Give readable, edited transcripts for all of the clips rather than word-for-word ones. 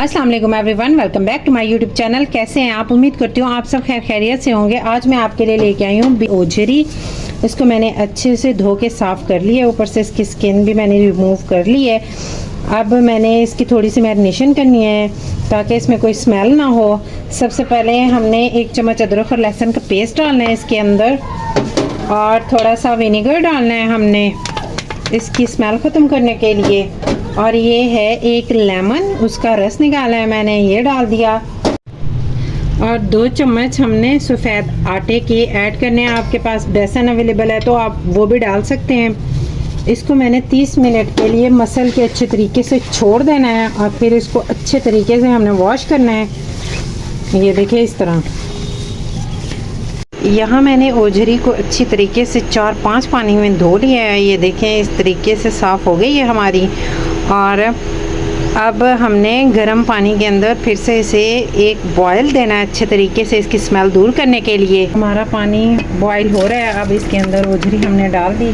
अस्सलाम वालेकुम everyone, welcome back to my YouTube channel. कैसे हैं आप? उम्मीद करती हूँ आप सब खैर खैरियत से होंगे। आज मैं आपके लिए लेके आई हूँ ओझरी। इसको मैंने अच्छे से धो के साफ़ कर लिया, ऊपर से इसकी स्किन भी मैंने रिमूव कर ली है। अब मैंने इसकी थोड़ी सी मैरिनेशन करनी है ताकि इसमें कोई स्मेल ना हो। सबसे पहले हमने 1 चम्मच अदरक और लहसुन का पेस्ट डालना है इसके अंदर, और थोड़ा सा विनेगर डालना है हमने इसकी स्मेल ख़त्म करने के लिए। और ये है 1 लेमन, उसका रस निकाला है मैंने, ये डाल दिया। और 2 चम्मच हमने सफ़ेद आटे के ऐड करने हैं। आपके पास बेसन अवेलेबल है तो आप वो भी डाल सकते हैं। इसको मैंने 30 मिनट के लिए मसल के अच्छे तरीके से छोड़ देना है और फिर इसको अच्छे तरीके से हमने वॉश करना है। ये देखिए इस तरह। यहाँ मैंने ओझरी को अच्छी तरीके से 4-5 पानी में धो लिया है। ये देखें इस तरीके से साफ़ हो गई है हमारी। और अब हमने गर्म पानी के अंदर फिर से इसे एक बॉयल देना है अच्छे तरीके से, इसकी स्मेल दूर करने के लिए। हमारा पानी बॉयल हो रहा है। अब इसके अंदर ओझरी हमने डाल दी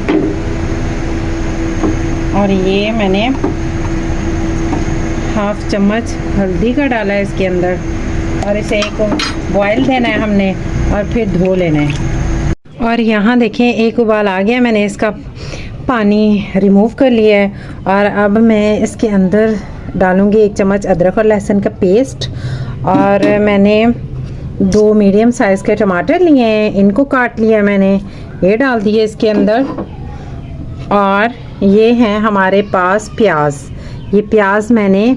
और ये मैंने 1/2 चम्मच हल्दी का डाला है इसके अंदर, और इसे एक बॉयल देना है हमने और फिर धो लेना है। और यहाँ देखें एक उबाल आ गया, मैंने इसका पानी रिमूव कर लिया है। और अब मैं इसके अंदर डालूँगी 1 चम्मच अदरक और लहसुन का पेस्ट, और मैंने 2 मीडियम साइज़ के टमाटर लिए हैं, इनको काट लिया मैंने, ये डाल दिए इसके अंदर। और ये हैं हमारे पास प्याज, ये प्याज मैंने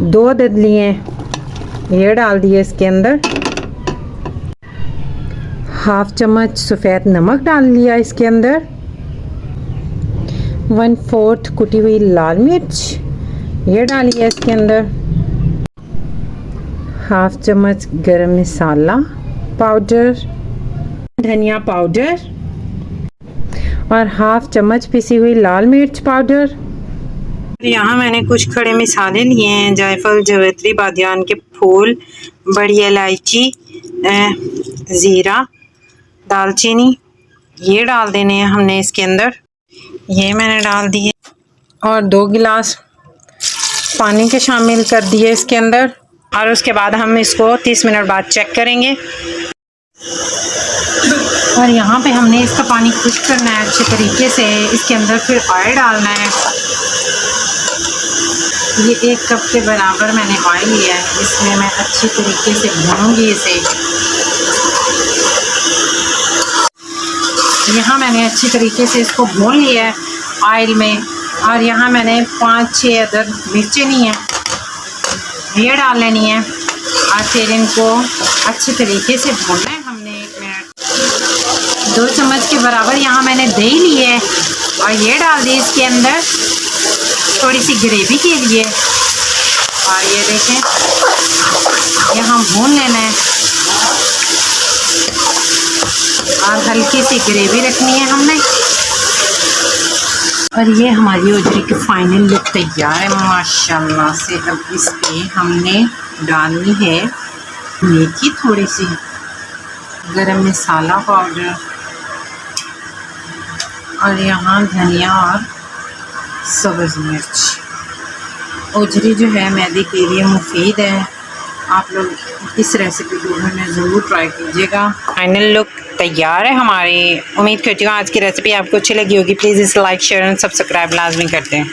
2 अदद लिए हैं, ये डाल दिए इसके अंदर। 1/2 चम्मच सफ़ेद नमक डाल लिया इसके अंदर। 1/4 कुटी हुई लाल मिर्च, ये डाली है इसके अंदर। 1/2 चम्मच गरम मसाला पाउडर, धनिया पाउडर, और 1/2 चम्मच पिसी हुई लाल मिर्च पाउडर। यहाँ मैंने कुछ खड़े मसाले लिए हैं, जायफल, जवित्री, बादियान के फूल, बड़ी इलायची, ज़ीरा, दालचीनी, ये डाल देने हैं हमने इसके अंदर। ये मैंने डाल दिए और 2 गिलास पानी के शामिल कर दिए इसके अंदर। और उसके बाद हम इसको 30 मिनट बाद चेक करेंगे। और यहाँ पे हमने इसका पानी खुश्क करना है अच्छे तरीके से। इसके अंदर फिर ऑयल डालना है। ये 1 कप के बराबर मैंने ऑयल लिया है, इसमें मैं अच्छी तरीके से भूनूंगी इसे। यहाँ मैंने अच्छी तरीके से इसको भून लिया है ऑयल में। और यहाँ मैंने 5-6 अदद मिर्चें ली हैं, ये डाल लेनी है। और फिर इनको अच्छे तरीके से भूनना है हमने 1 मिनट। 2 चम्मच के बराबर यहाँ मैंने दही ली है और ये डाल दी इसके अंदर थोड़ी सी ग्रेवी के लिए। और ये देखें यहाँ भून लेना है और हल्की सी ग्रेवी रखनी है हमने। और ये हमारी ओझरी की फाइनल लुक तैयार है माशाल्लाह से। अब इस पे हमने डालनी है मेथी, थोड़ी सी गरम मसाला पाउडर, और यहाँ धनिया और सब्ज़ मिर्च। ओझरी जो है मैदे के लिए मुफीद है। आप लोग इस रेसिपी को घर में ज़रूर ट्राई कीजिएगा। फाइनल लुक तैयार है हमारी। उम्मीद करती हूँ आज की रेसिपी आपको अच्छी लगी होगी। प्लीज़ इसे लाइक, शेयर एंड सब्सक्राइब लाजमी करते हैं।